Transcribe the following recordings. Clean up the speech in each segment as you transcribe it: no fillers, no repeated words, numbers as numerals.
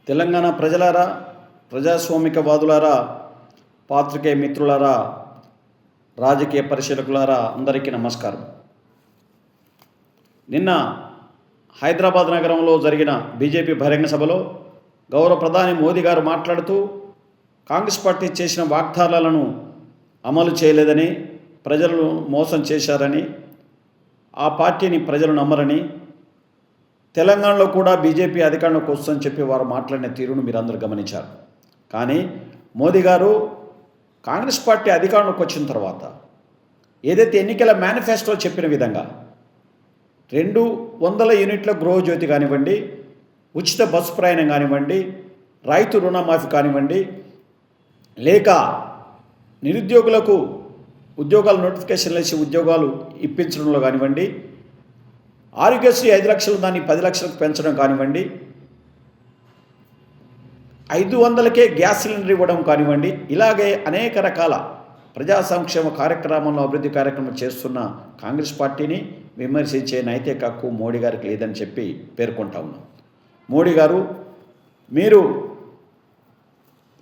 తెలంగాణ ప్రజలారా, ప్రజాస్వామికవాదులారా, పాత్రికేయ మిత్రులారా, రాజకీయ పరిశీలకులారా అందరికీ నమస్కారం. నిన్న హైదరాబాద్ నగరంలో జరిగిన బీజేపీ బహిరంగ సభలో గౌరవ ప్రధాని మోదీ గారు మాట్లాడుతూ కాంగ్రెస్ పార్టీ చేసిన వాగ్దానాలను అమలు చేయలేదని, ప్రజలను మోసం చేశారని, ఆ పార్టీని ప్రజలు నమ్మరని, తెలంగాణలో కూడా బీజేపీ అధికారంలోకి వస్తుందని చెప్పి వారు మాట్లాడిన తీరును మీరందరూ గమనించారు. కానీ మోదీ గారు కాంగ్రెస్ పార్టీ అధికారంలోకి వచ్చిన తర్వాత ఏదైతే ఎన్నికల మేనిఫెస్టో చెప్పిన విధంగా 200 యూనిట్ల గృహజ్యోతి కానివ్వండి, ఉచిత బస్సు ప్రయాణం కానివ్వండి, రైతు రుణమాఫీ కానివ్వండి, లేక నిరుద్యోగులకు ఉద్యోగాలు నోటిఫికేషన్లు వేసి ఉద్యోగాలు ఇప్పించడంలో కానివ్వండి, ఆరోగ్యశ్రీ 5 లక్షలు దాన్ని 10 లక్షలకు పెంచడం కానివ్వండి, 500కే గ్యాస్ సిలిండర్ ఇవ్వడం కానివ్వండి, ఇలాగే అనేక రకాల ప్రజా సంక్షేమ కార్యక్రమంలో అభివృద్ధి కార్యక్రమం చేస్తున్న కాంగ్రెస్ పార్టీని విమర్శించే నైతిక హక్కు మోడీ గారికి లేదని చెప్పి పేర్కొంటా ఉన్నాం. మోడీ గారు, మీరు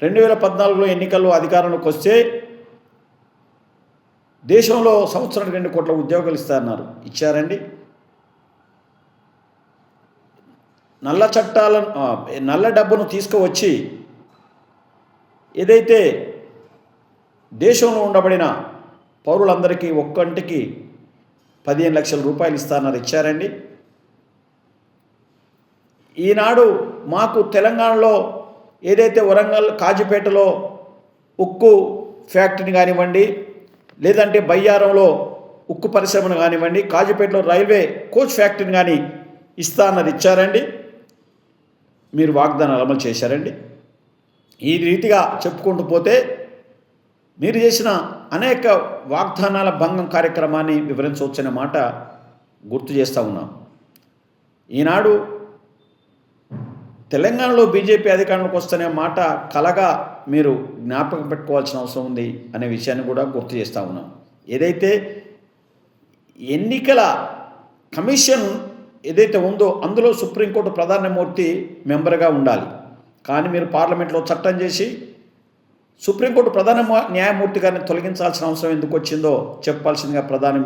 2014లో ఎన్నికల్లో అధికారంలోకి వస్తే దేశంలో సంవత్సరానికి 2 కోట్ల ఉద్యోగాలు ఇస్తారన్నారు. ఇచ్చారండి? నల్ల డబ్బును తీసుకువచ్చి ఏదైతే దేశంలో ఉండబడిన పౌరులందరికీ ఒక్కంటికి 15 లక్షల రూపాయలు ఇస్తారన్నారు. ఇచ్చారండి? ఈనాడు మాకు తెలంగాణలో ఏదైతే వరంగల్ కాజీపేటలో ఉక్కు ఫ్యాక్టరీని కానివ్వండి, లేదంటే బయ్యారంలో ఉక్కు పరిశ్రమను కానివ్వండి, కాజీపేటలో రైల్వే కోచ్ ఫ్యాక్టరీని కానీ ఇస్తా అన్నది ఇచ్చారండి? మీరు వాగ్దానాలు అమలు చేశారండి? ఈ రీతిగా చెప్పుకుంటూ పోతే మీరు చేసిన అనేక వాగ్దానాల భంగం కార్యక్రమాన్ని వివరించవచ్చనే మాట గుర్తు చేస్తూ ఉన్నాం. ఈనాడు తెలంగాణలో బీజేపీ అధికారంలోకి వస్తేనే మాట కలగా మీరు జ్ఞాపకం పెట్టుకోవాల్సిన అవసరం ఉంది అనే విషయాన్ని కూడా గుర్తు చేస్తూ ఉన్నాం. ఏదైతే ఎన్నికల కమిషన్ ఏదైతే ఉందో అందులో సుప్రీంకోర్టు ప్రధాన న్యాయమూర్తి మెంబర్గా ఉండాలి. కానీ మీరు పార్లమెంట్లో చట్టం చేసి సుప్రీంకోర్టు ప్రధాన న్యాయమూర్తి గారిని తొలగించాల్సిన అవసరం ఎందుకు వచ్చిందో చెప్పాల్సిందిగా ప్రధాని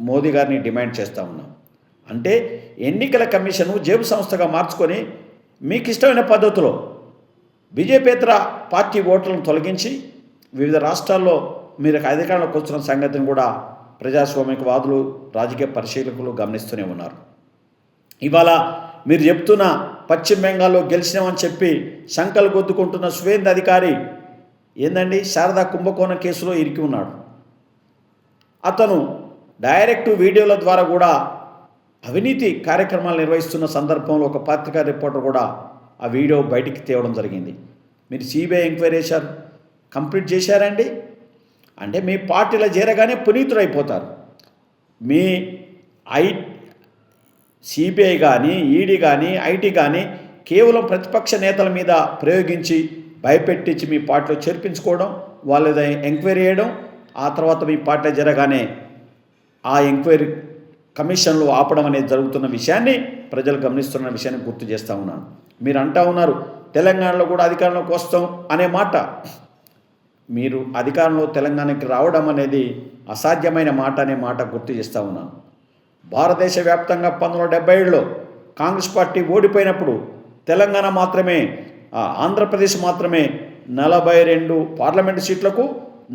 మోదీ గారిని డిమాండ్ చేస్తూ ఉన్నాం. అంటే ఎన్నికల కమిషను జేబు సంస్థగా మార్చుకొని మీకు ఇష్టమైన పద్ధతిలో బీజేపీయేతర పార్టీ ఓట్లను తొలగించి వివిధ రాష్ట్రాల్లో మీరు అధికారంలోకి వస్తున్న సంగతిని కూడా ప్రజాస్వామికవాదులు, రాజకీయ పరిశీలకులు గమనిస్తూనే ఉన్నారు. ఇవాళ మీరు చెప్తున్న పశ్చిమ బెంగాల్లో గెలిచినామని చెప్పి శంకలు గుద్దుకుంటున్న సువేంద్ర అధికారి ఏందండి, శారదా కుంభకోణం కేసులో ఇరికి ఉన్నాడు. అతను డైరెక్ట్ వీడియోల ద్వారా కూడా అవినీతి కార్యక్రమాలు నిర్వహిస్తున్న సందర్భంలో ఒక పత్రికా రిపోర్టర్ కూడా ఆ వీడియో బయటికి తేవడం జరిగింది. మీరు సిబిఐ ఎంక్వైరీ చేశారు, కంప్లీట్ చేశారండి? అంటే మీ పార్టీలో చేరగానే పునీతులు అయిపోతారు. మీ సిబిఐ కానీ, ఈడీ కానీ, ఐటీ కానీ కేవలం ప్రతిపక్ష నేతల మీద ప్రయోగించి భయపెట్టించి మీ పార్టీలో చేర్పించుకోవడం, వాళ్ళ ఎంక్వైరీ చేయడం, ఆ తర్వాత మీ పార్టీలో జరగానే ఆ ఎంక్వైరీ కమిషన్లు ఆపడం అనేది జరుగుతున్న విషయాన్ని ప్రజలు గమనిస్తున్న విషయాన్ని గుర్తు చేస్తూ ఉన్నాను. మీరు అంటూ ఉన్నారు తెలంగాణలో కూడా అధికారంలోకి వస్తాం అనే మాట. మీరు అధికారంలో తెలంగాణకి రావడం అనేది అసాధ్యమైన మాట అనే మాట గుర్తు చేస్తూ ఉన్నాను. భారతదేశ వ్యాప్తంగా 1977లో కాంగ్రెస్ పార్టీ ఓడిపోయినప్పుడు తెలంగాణ మాత్రమే, ఆంధ్రప్రదేశ్ మాత్రమే 42 పార్లమెంటు సీట్లకు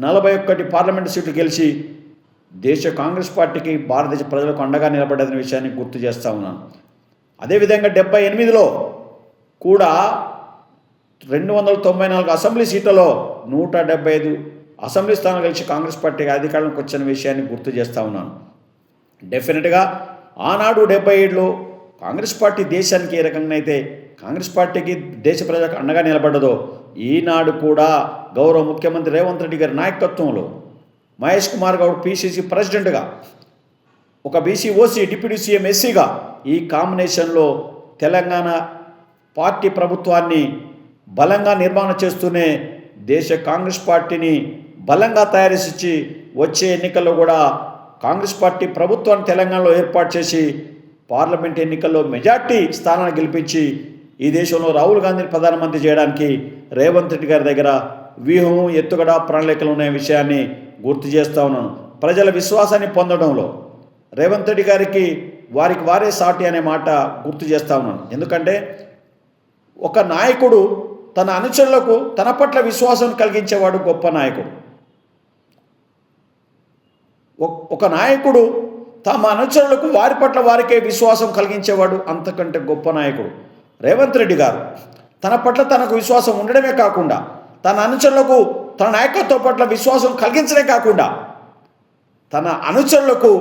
41 పార్లమెంటు సీట్లు గెలిచి దేశ కాంగ్రెస్ పార్టీకి భారతదేశ ప్రజలకు అండగా నిలబడ్డదనే విషయాన్ని గుర్తు చేస్తూ ఉన్నాను. అదేవిధంగా 78లో కూడా 294 అసెంబ్లీ సీట్లలో 175 అసెంబ్లీ స్థానాలు గెలిచి కాంగ్రెస్ పార్టీకి అధికారంలోకి వచ్చిన విషయాన్ని గుర్తు చేస్తూ ఉన్నాను. డెఫినెట్గా ఆనాడు 77లో కాంగ్రెస్ పార్టీ దేశానికి ఏ రకంగా అయితే కాంగ్రెస్ పార్టీకి దేశ ప్రజలకు అండగా నిలబడ్డదో, ఈనాడు కూడా గౌరవ ముఖ్యమంత్రి రేవంత్ రెడ్డి గారి నాయకత్వంలో మహేష్ కుమార్ గౌడ్ పిసిసి ప్రెసిడెంట్గా, ఒక బీసీ ఓసీ డిప్యూటీ సీఎం ఎస్సీగా ఈ కాంబినేషన్లో తెలంగాణ పార్టీ ప్రభుత్వాన్ని బలంగా నిర్మాణం చేస్తూనే దేశ కాంగ్రెస్ పార్టీని బలంగా తయారు చేసి వచ్చే ఎన్నికల్లో కూడా కాంగ్రెస్ పార్టీ ప్రభుత్వాన్ని తెలంగాణలో ఏర్పాటు చేసి పార్లమెంట్ ఎన్నికల్లో మెజార్టీ స్థానాన్ని గెలిపించి ఈ దేశంలో రాహుల్ గాంధీని ప్రధానమంత్రి చేయడానికి రేవంత్ రెడ్డి గారి దగ్గర వ్యూహం, ఎత్తుగడ, ప్రణాళికలు ఉన్న విషయాన్ని గుర్తు చేస్తూ ఉన్నాను. ప్రజల విశ్వాసాన్ని పొందడంలో రేవంత్ రెడ్డి గారికి వారికి వారే సాటి అనే మాట గుర్తు చేస్తూ ఉన్నాను. ఎందుకంటే ఒక నాయకుడు తన అనుచరులకు తన పట్ల విశ్వాసం కలిగించేవాడు గొప్ప నాయకుడు. ఒక నాయకుడు తమ అనుచరులకు వారి పట్ల వారికే విశ్వాసం కలిగించేవాడు అంతకంటే గొప్ప నాయకుడు. రేవంత్ రెడ్డి గారు తన పట్ల తనకు విశ్వాసం ఉండడమే కాకుండా తన అనుచరులకు తన నాయకత్వం పట్ల విశ్వాసం కలిగించడమే కాకుండా తన అనుచరులకు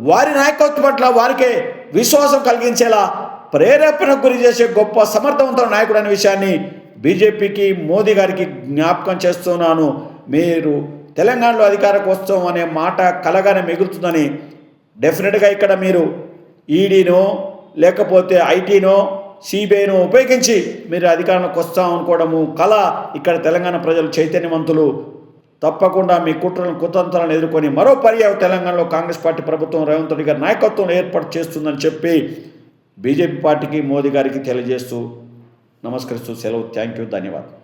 వారి నాయకత్వం పట్ల వారికే విశ్వాసం కలిగించేలా ప్రేరేపణకు గురి చేసే గొప్ప సమర్థవంతమైన నాయకుడు అనే విషయాన్ని బీజేపీకి, మోదీ గారికి జ్ఞాపకం చేస్తున్నాను. మీరు తెలంగాణలో అధికారకు వస్తాం అనే మాట కలగానే మిగులుతుందని డెఫినెట్గా ఇక్కడ మీరు ఈడీనో లేకపోతే ఐటీనో సిబిఐనో ఉపయోగించి మీరు అధికారంలోకి వస్తాం అనుకోవడము కళ. ఇక్కడ తెలంగాణ ప్రజలు చైతన్యవంతులు. తప్పకుండా మీ కుట్రలను, కుతంత్రాలను ఎదుర్కొని మరో పర్యాయం తెలంగాణలో కాంగ్రెస్ పార్టీ ప్రభుత్వం రేవంత్ రెడ్డి గారి నాయకత్వంలో ఏర్పాటు చేస్తుందని చెప్పి బీజేపీ పార్టీకి, మోదీ గారికి తెలియజేస్తూ నమస్కరిస్తూ సెలవు. థ్యాంక్ యూ, ధన్యవాదాలు.